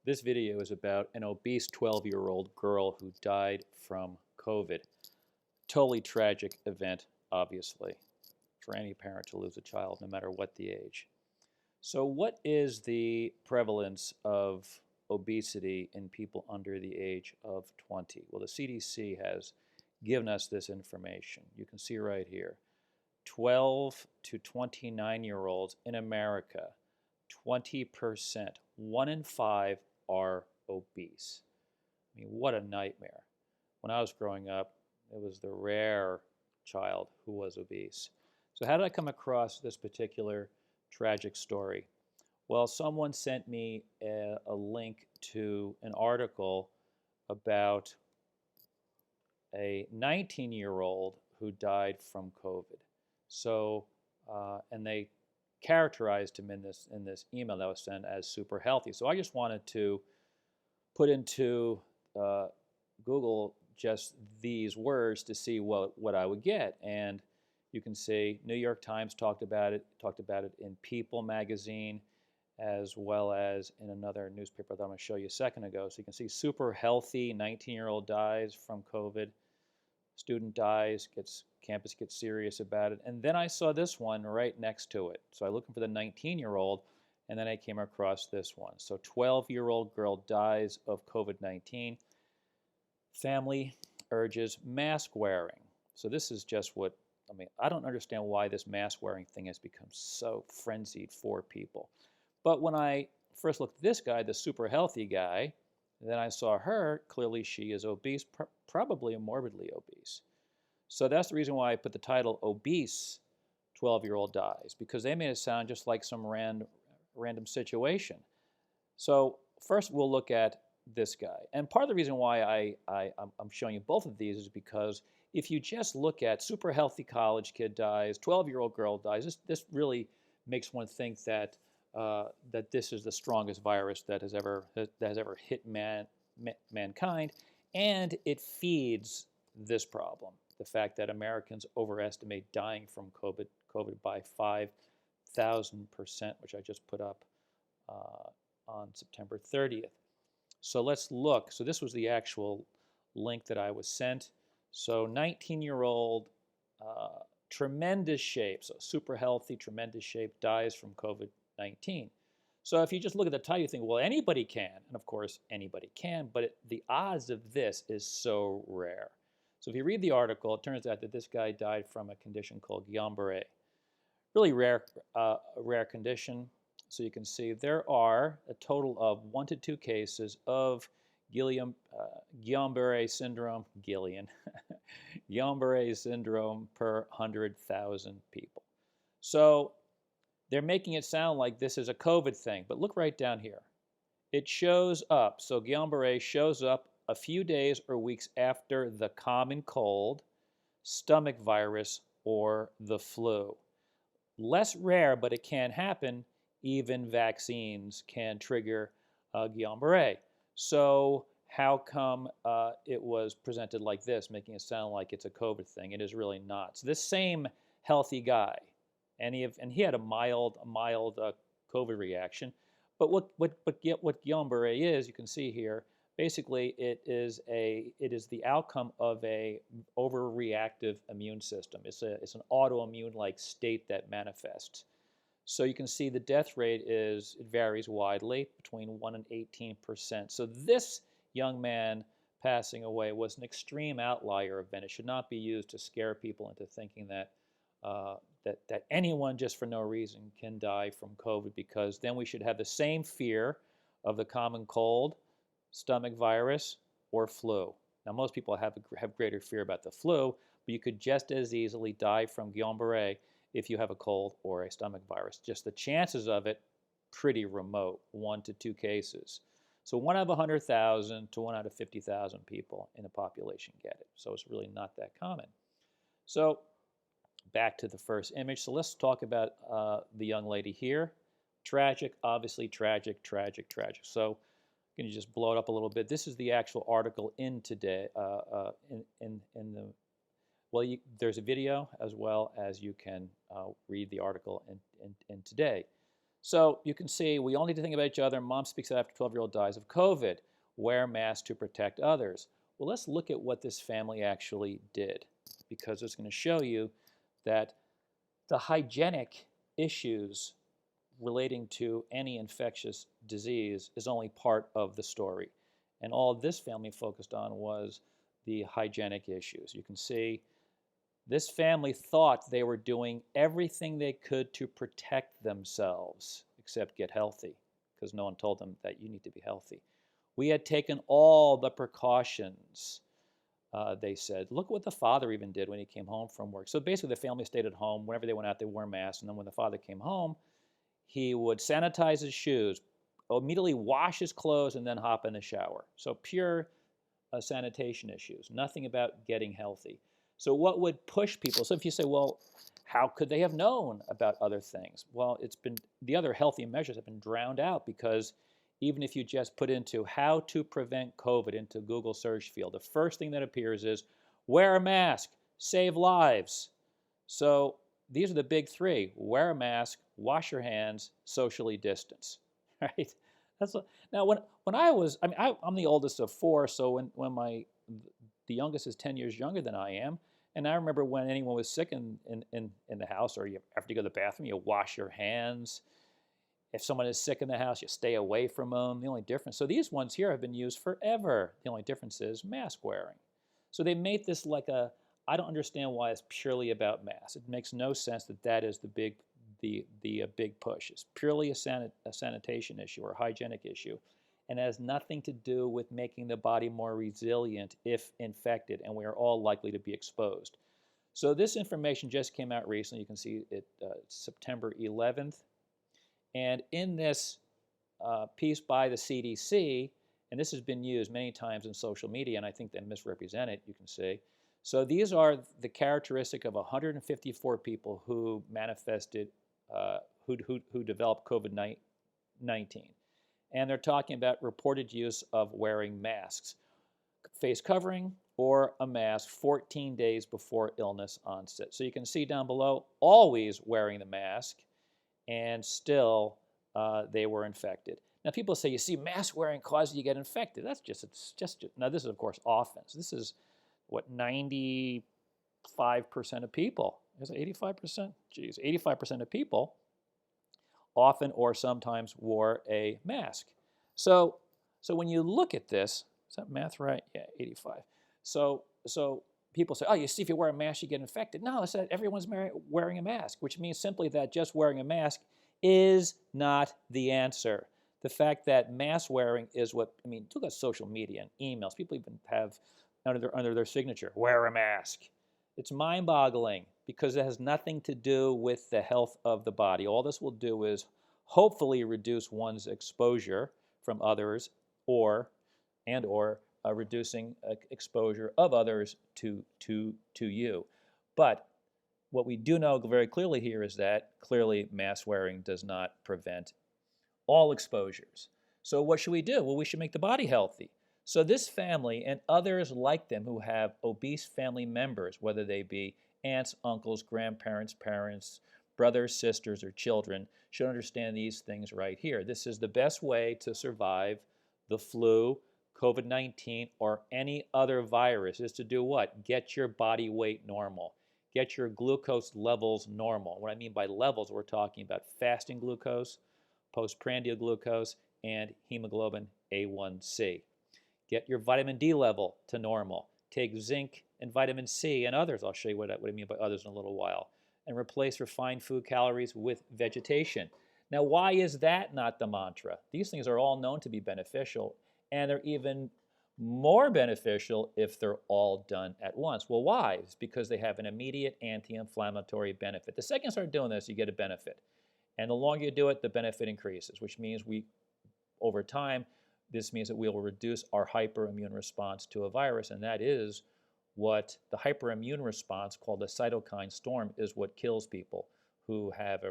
This video is about an obese 12-year-old girl who died from COVID. Totally tragic event, obviously, for any parent to lose a child, no matter what the age. So what is the prevalence of obesity in people under the age of 20? Well, the CDC has given us this information. You can see right here. 12 to 29-year-olds in America, 20%, 1 in 5 are obese. I mean, what a nightmare. When I was growing up, it was the rare child who was obese. So how did I come across this particular tragic story? Well, someone sent me a link to an article about a 19-year-old who died from COVID. So, and they characterized him in this email that was sent as super healthy. So I just wanted to put into Google just these words to see what I would get. And you can see New York Times talked about it in People magazine, as well as in another newspaper that I'm going to show you a second ago. So you can see super healthy 19-year-old dies from COVID. Student dies, campus gets serious about it. And then I saw this one right next to it. So I looked for the 19-year-old, and then I came across this one. So 12-year-old girl dies of COVID-19. Family urges mask wearing. So this is just what, I mean, I don't understand why this mask wearing thing has become so frenzied for people. But when I first looked at this guy, the super healthy guy, then I saw her. Clearly, she is obese, probably morbidly obese. So that's the reason why I put the title Obese 12-year-old dies, because they made it sound just like some random situation. So first we'll look at this guy. And part of the reason why I'm showing you both of these is because if you just look at super healthy college kid dies, 12-year-old girl dies, this really makes one think that that this is the strongest virus that has ever hit mankind, and it feeds this problem: the fact that Americans overestimate dying from COVID by 5,000%, which I just put up on September 30th. So let's look. So this was the actual link that I was sent. So 19-year-old, tremendous shape, so super healthy, tremendous shape, dies from COVID-19. So if you just look at the title, you think, well, anybody can. And of course, anybody can, but the odds of this is so rare. So if you read the article, it turns out that this guy died from a condition called Guillain-Barré. Really rare condition. So you can see there are a total of 1 to 2 cases of Guillain-Barré syndrome, Guillain-Barré syndrome per 100,000 people. So they're making it sound like this is a COVID thing, but look right down here. It shows up. So Guillain-Barré shows up a few days or weeks after the common cold, stomach virus, or the flu. Less rare, but it can happen. Even vaccines can trigger Guillain-Barré. So how come it was presented like this, making it sound like it's a COVID thing? It is really not. So this same healthy guy, and he had a mild COVID reaction. But what Guillain-Barré is, you can see here. Basically, it is the outcome of a overreactive immune system. It's an autoimmune-like state that manifests. So you can see the death rate it varies widely between 1 and 18%. So this young man passing away was an extreme outlier event. It should not be used to scare people into thinking that that anyone just for no reason can die from COVID, because then we should have the same fear of the common cold, stomach virus, or flu. Now, most people have greater fear about the flu, but you could just as easily die from Guillain-Barré if you have a cold or a stomach virus. Just the chances of it, pretty remote, 1 to 2 cases. So 1 out of 100,000 to 1 out of 50,000 people in a population get it. So it's really not that common. So back to the first image. So let's talk about the young lady here. Tragic, obviously tragic, tragic, tragic. So I'm going to just blow it up a little bit. This is the actual article in today, in the, well, there's a video as well as you can read the article in today. So you can see we all need to think about each other. Mom speaks out after 12-year-old dies of COVID. Wear masks to protect others. Well, let's look at what this family actually did, because it's going to show you that the hygienic issues relating to any infectious disease is only part of the story. And all this family focused on was the hygienic issues. You can see this family thought they were doing everything they could to protect themselves, except get healthy, because no one told them that you need to be healthy. We had taken all the precautions, they said. Look what the father even did when he came home from work. So basically, the family stayed at home. Whenever they went out, they wore masks. And then when the father came home, he would sanitize his shoes, immediately wash his clothes, and then hop in the shower. So pure sanitation issues, nothing about getting healthy. So what would push people? So if you say, well, how could they have known about other things? Well, it's been, the other healthy measures have been drowned out, because even if you just put into how to prevent COVID into Google search field, the first thing that appears is wear a mask, save lives. So these are the big three: wear a mask, wash your hands, socially distance, right? That's what, now when I was, I mean, I'm the oldest of four, so when the youngest is 10 years younger than I am, and I remember when anyone was sick in the house, or you have to go to the bathroom, you wash your hands. If someone is sick in the house, you stay away from them. The only difference, so these ones here have been used forever. The only difference is mask wearing. So they made this like a, I don't understand why it's purely about masks. It makes no sense that that is the big push. It's purely a sanitation issue or a hygienic issue, and has nothing to do with making the body more resilient if infected, and we are all likely to be exposed. So this information just came out recently. You can see it September 11th. And in this piece by the CDC, and this has been used many times in social media, and I think they misrepresent it, you can see. So these are the characteristic of 154 people who manifested, who developed COVID-19. And they're talking about reported use of wearing masks, face covering, or a mask 14 days before illness onset. So you can see down below, always wearing the mask, and still they were infected. Now people say, you see, mask wearing causes you to get infected. It's just, now this is of course offense. This is what 95% of people, is it 85%? Geez, 85% of people often or sometimes wore a mask. So when you look at this, is that math right? Yeah, 85. So people say, oh, you see, if you wear a mask, you get infected. No, it's that everyone's wearing a mask, which means simply that just wearing a mask is not the answer. The fact that mask wearing is what, I mean, look at social media and emails. People even have under their signature, wear a mask. It's mind-boggling, because it has nothing to do with the health of the body. All this will do is hopefully reduce one's exposure from others, or reducing exposure of others to you. But what we do know very clearly here is that clearly mask wearing does not prevent all exposures. So what should we do? Well, we should make the body healthy. So this family and others like them who have obese family members, whether they be aunts, uncles, grandparents, parents, brothers, sisters, or children, should understand these things right here. This is the best way to survive the flu, COVID-19, or any other virus, is to do what? Get your body weight normal. Get your glucose levels normal. What I mean by levels, we're talking about fasting glucose, postprandial glucose, and hemoglobin A1C. Get your vitamin D level to normal. Take zinc and vitamin C and others. I'll show you what I mean by others in a little while. And replace refined food calories with vegetation. Now, why is that not the mantra? These things are all known to be beneficial, and they're even more beneficial if they're all done at once. Well, why? It's because they have an immediate anti-inflammatory benefit. The second you start doing this, you get a benefit. And the longer you do it, the benefit increases, which means over time, this means that we will reduce our hyperimmune response to a virus, and that is what the hyperimmune response, called a cytokine storm, is what kills people who have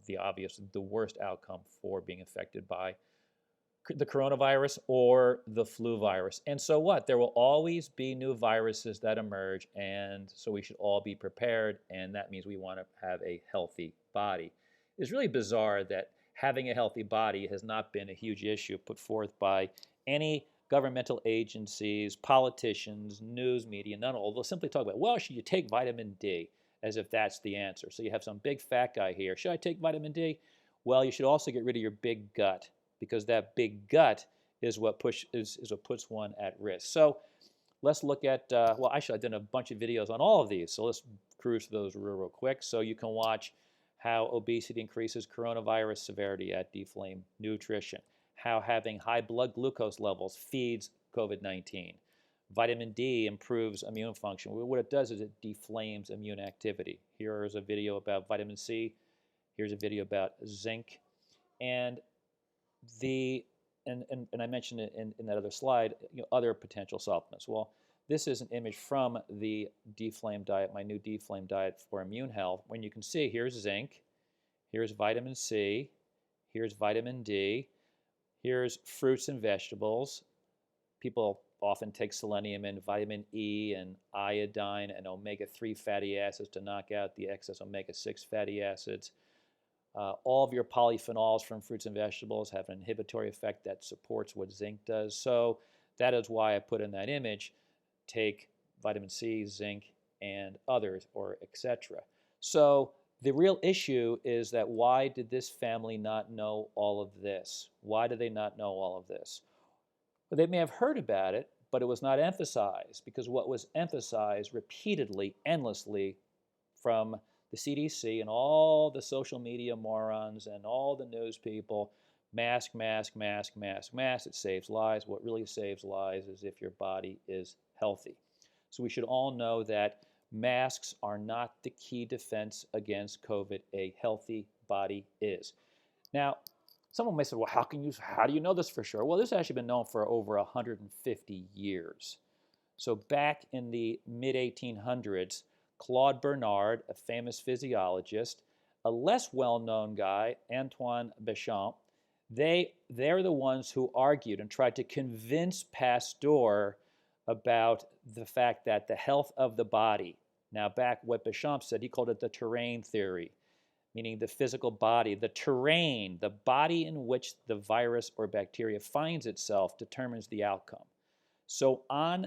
the worst outcome for being infected by the coronavirus or the flu virus. And so what? There will always be new viruses that emerge, and so we should all be prepared, and that means we want to have a healthy body. It's really bizarre that having a healthy body has not been a huge issue put forth by any governmental agencies, politicians, news media, none of all. They'll simply talk about, well, should you take vitamin D? As if that's the answer. So you have some big fat guy here. Should I take vitamin D? Well, you should also get rid of your big gut, because that big gut is what puts one at risk. So let's look at, well, actually, I've done a bunch of videos on all of these. So let's cruise through those real quick. So you can watch how obesity increases coronavirus severity at Deflame Nutrition, how having high blood glucose levels feeds COVID-19. Vitamin D improves immune function. What it does is it deflames immune activity. Here is a video about vitamin C. Here's a video about zinc. And I mentioned it in that other slide, other potential supplements. Well, this is an image from the Deflame diet, my new Deflame diet for immune health. When you can see, here's zinc, here's vitamin C, here's vitamin D, here's fruits and vegetables. People often take selenium and vitamin E and iodine and omega-3 fatty acids to knock out the excess omega-6 fatty acids. All of your polyphenols from fruits and vegetables have an inhibitory effect that supports what zinc does. So that is why I put in that image, take vitamin C, zinc, and others, or etc. So the real issue is that why did this family not know all of this? Why did they not know all of this? Well, they may have heard about it, but it was not emphasized, because what was emphasized repeatedly, endlessly, from the CDC and all the social media morons and all the news people, mask, mask, mask, mask, mask. It saves lives. What really saves lives is if your body is healthy. So we should all know that masks are not the key defense against COVID. A healthy body is. Now, someone may say, well, how do you know this for sure? Well, this has actually been known for over 150 years. So back in the mid-1800s, Claude Bernard, a famous physiologist, a less well-known guy, Antoine Béchamp, they're the ones who argued and tried to convince Pasteur about the fact that the health of the body. Now, back what Béchamp said, he called it the terrain theory, meaning the physical body. The terrain, the body in which the virus or bacteria finds itself, determines the outcome. So on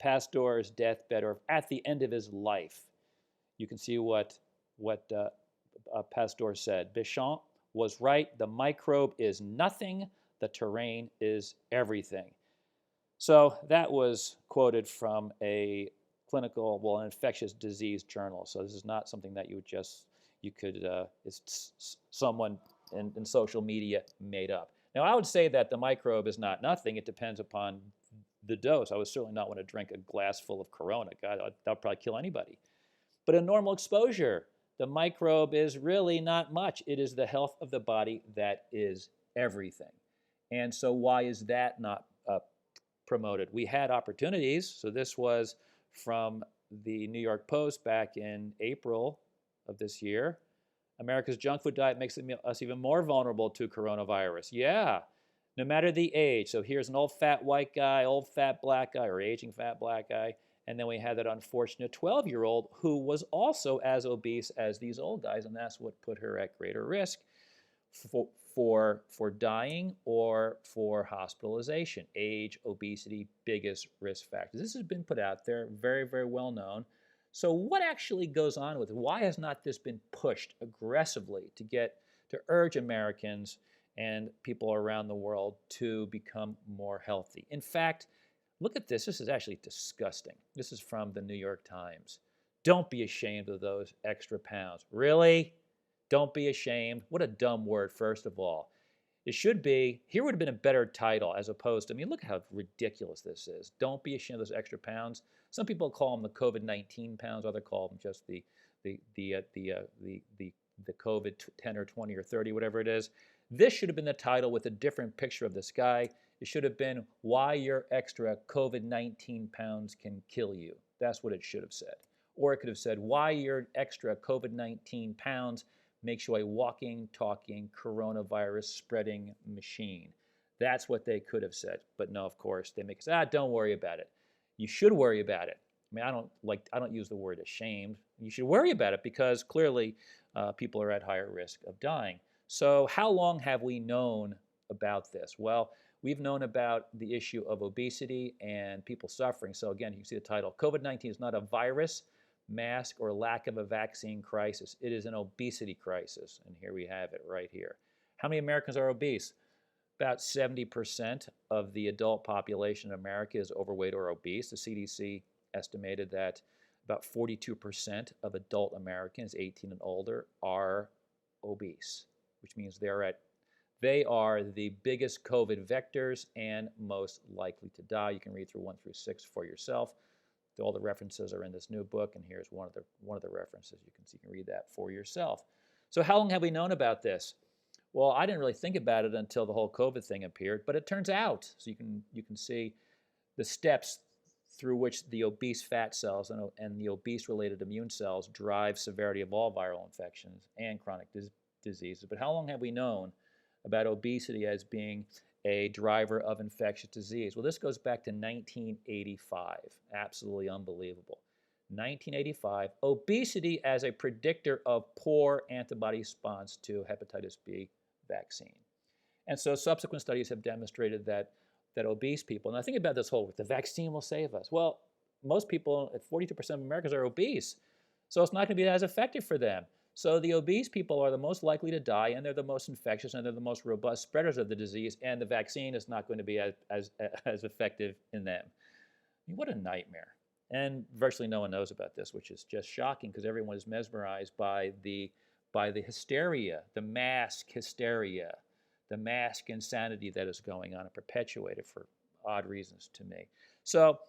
Pasteur's deathbed, or at the end of his life, you can see what Pasteur said. Béchamp was right. The microbe is nothing. The terrain is everything. So that was quoted from an infectious disease journal. So this is not something that it's someone in social media made up. Now, I would say that the microbe is not nothing. It depends upon the dose. I would certainly not want to drink a glass full of Corona. God, that would probably kill anybody. But in normal exposure, the microbe is really not much. It is the health of the body that is everything. And so why is that not promoted? We had opportunities. So this was from the New York Post back in April of this year. America's junk food diet makes us even more vulnerable to coronavirus. Yeah, no matter the age. So here's an old fat white guy, old fat black guy, or aging fat black guy. And then we had that unfortunate 12-year-old who was also as obese as these old guys, and that's what put her at greater risk for dying or for hospitalization. Age, obesity, biggest risk factors. This has been put out there, very, very well known. So what actually goes on with it? Why has not this been pushed aggressively to urge Americans and people around the world to become more healthy? In fact, look at this. This is actually disgusting. This is from the New York Times. Don't be ashamed of those extra pounds. Really? Don't be ashamed. What a dumb word, first of all. It should be, here would have been a better title as opposed to, look how ridiculous this is. Don't be ashamed of those extra pounds. Some people call them the COVID-19 pounds, others call them just the COVID 10 or 20 or 30, whatever it is. This should have been the title with a different picture of this guy. It should have been, why your extra COVID-19 pounds can kill you. That's what it should have said. Or it could have said, why your extra COVID-19 pounds makes you a walking, talking, coronavirus spreading machine. That's what they could have said. But no, of course, they make us say, don't worry about it. You should worry about it. I don't use the word ashamed. You should worry about it because clearly people are at higher risk of dying. So how long have we known about this? Well, we've known about the issue of obesity and people suffering. So again, you can see the title. COVID-19 is not a virus, mask, or lack of a vaccine crisis. It is an obesity crisis. And here we have it right here. How many Americans are obese? About 70% of the adult population in America is overweight or obese. The CDC estimated that about 42% of adult Americans 18 and older are obese, which means they are the biggest COVID vectors and most likely to die. You can read through 1 through 6 for yourself. All the references are in this new book, and here's one of the references. You can read that for yourself. So how long have we known about this? Well, I didn't really think about it until the whole COVID thing appeared, but it turns out, so you can see the steps through which the obese fat cells and the obese-related immune cells drive severity of all viral infections and chronic diseases. But how long have we known about obesity as being a driver of infectious disease? Well, this goes back to 1985. Absolutely unbelievable. 1985, obesity as a predictor of poor antibody response to hepatitis B vaccine. And so subsequent studies have demonstrated that obese people, now think about this whole, the vaccine will save us. Well, most people, at 42% of Americans, are obese, so it's not going to be as effective for them. So the obese people are the most likely to die, and they're the most infectious, and they're the most robust spreaders of the disease, and the vaccine is not going to be as effective in them. I mean, what a nightmare. And virtually no one knows about this, which is just shocking because everyone is mesmerized by the hysteria, the mask hysteria, the mask insanity that is going on and perpetuated for odd reasons to me. So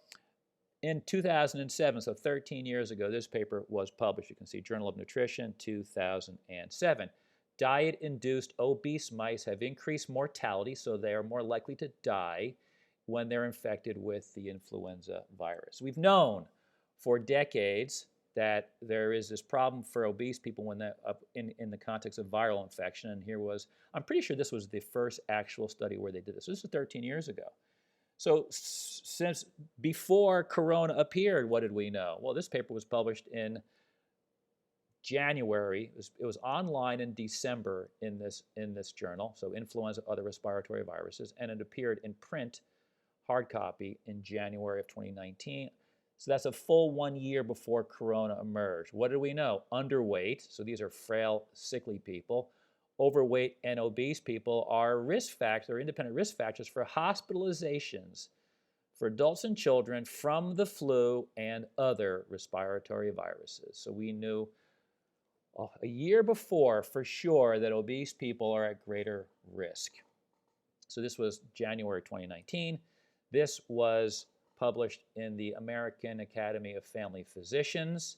in 2007, so 13 years ago, this paper was published. You can see Journal of Nutrition, 2007. Diet-induced obese mice have increased mortality, so they are more likely to die when they're infected with the influenza virus. We've known for decades that there is this problem for obese people when in the context of viral infection. And here was, I'm pretty sure this was the first actual study where they did this. This was 13 years ago. So since before Corona appeared, what did we know? Well, this paper was published in January. It was online in December in this journal, so Influenza, Other Respiratory Viruses, and it appeared in print, hard copy, in January of 2019. So that's a full 1 year before Corona emerged. What did we know? Underweight, so these are frail, sickly people. Overweight and obese people are risk factors, independent risk factors for hospitalizations for adults and children from the flu and other respiratory viruses. So we knew a year before for sure that obese people are at greater risk. So this was January 2019. This was published in the American Academy of Family Physicians,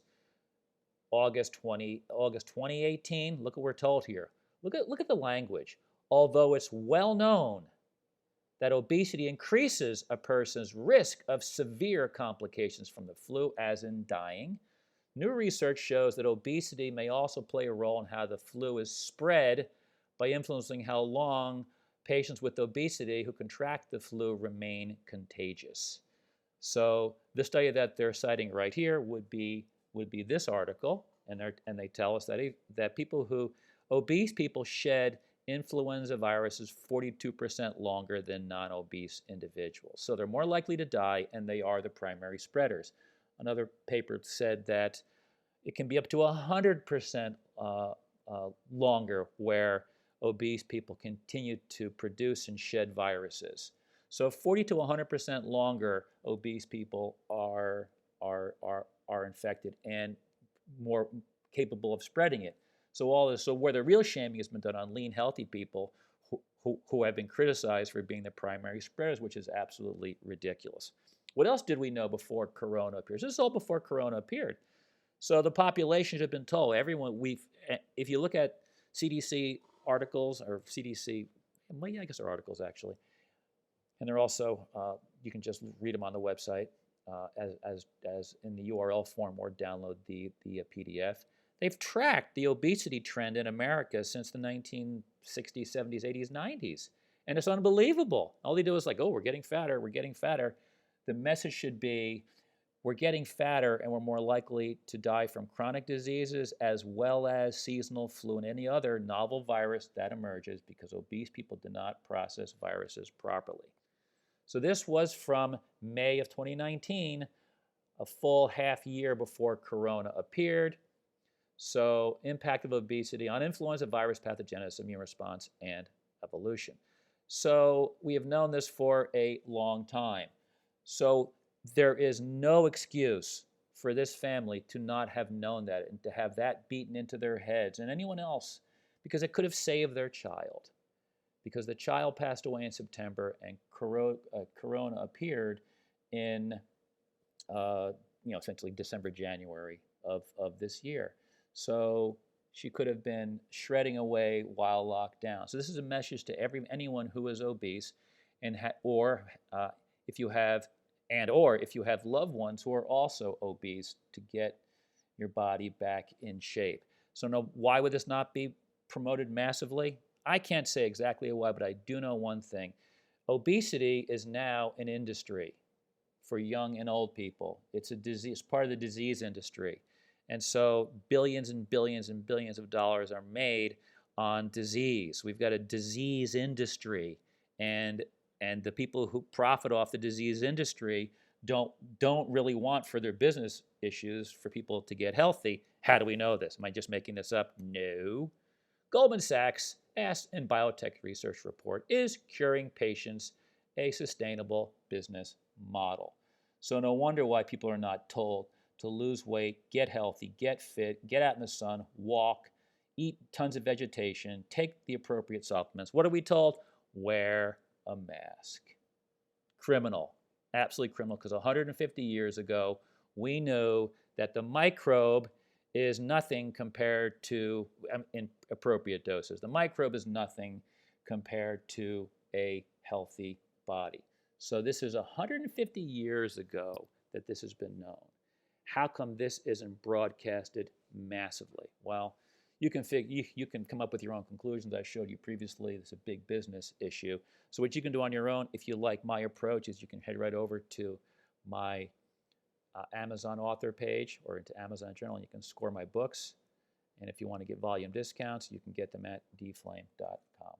August 2018. Look what we're told here. Look at the language. Although it's well known that obesity increases a person's risk of severe complications from the flu, as in dying, new research shows that obesity may also play a role in how the flu is spread by influencing how long patients with obesity who contract the flu remain contagious. So the study that they're citing right here would be this article, and they tell us that obese people shed influenza viruses 42% longer than non-obese individuals. So they're more likely to die, and they are the primary spreaders. Another paper said that it can be up to 100% longer where obese people continue to produce and shed viruses. So 40 to 100% longer obese people are infected and more capable of spreading it. So where the real shaming has been done on lean, healthy people who have been criticized for being the primary spreaders, which is absolutely ridiculous. What else did we know before Corona appears? This is all before Corona appeared. So the populations have been told. If you look at CDC articles or CDC, well, yeah, I guess they're articles actually, and they're also you can just read them on the website as in the URL form or download the PDF. They've tracked the obesity trend in America since the 1960s, 70s, 80s, 90s, and it's unbelievable. All they do is like, oh, we're getting fatter, we're getting fatter. The message should be, we're getting fatter and we're more likely to die from chronic diseases as well as seasonal flu and any other novel virus that emerges because obese people do not process viruses properly. So this was from May of 2019, a full half year before Corona appeared. So impact of obesity on influenza virus pathogenesis, immune response, and evolution. So we have known this for a long time. So there is no excuse for this family to not have known that and to have that beaten into their heads and anyone else, because it could have saved their child. Because the child passed away in September and Corona appeared in essentially December, January of this year. So she could have been shredding away while locked down. So this is a message to anyone who is obese, and or if you have loved ones who are also obese, to get your body back in shape. So no, why would this not be promoted massively? I can't say exactly why, but I do know one thing. Obesity is now an industry for young and old people. It's a disease, part of the disease industry. And so billions and billions and billions of dollars are made on disease. We've got a disease industry, and the people who profit off the disease industry don't really want for their business issues for people to get healthy. How do we know this? Am I just making this up? No. Goldman Sachs asked in biotech research report, is curing patients a sustainable business model? So no wonder why people are not told to lose weight, get healthy, get fit, get out in the sun, walk, eat tons of vegetation, take the appropriate supplements. What are we told? Wear a mask. Criminal, absolutely criminal, because 150 years ago, we knew that the microbe is nothing compared to, in appropriate doses, the microbe is nothing compared to a healthy body. So this is 150 years ago that this has been known. How come this isn't broadcasted massively? Well, you can come up with your own conclusions. I showed you previously it's a big business issue. So what you can do on your own, if you like my approach, is you can head right over to my Amazon author page or into Amazon Journal, and you can score my books. And if you want to get volume discounts, you can get them at dflame.com.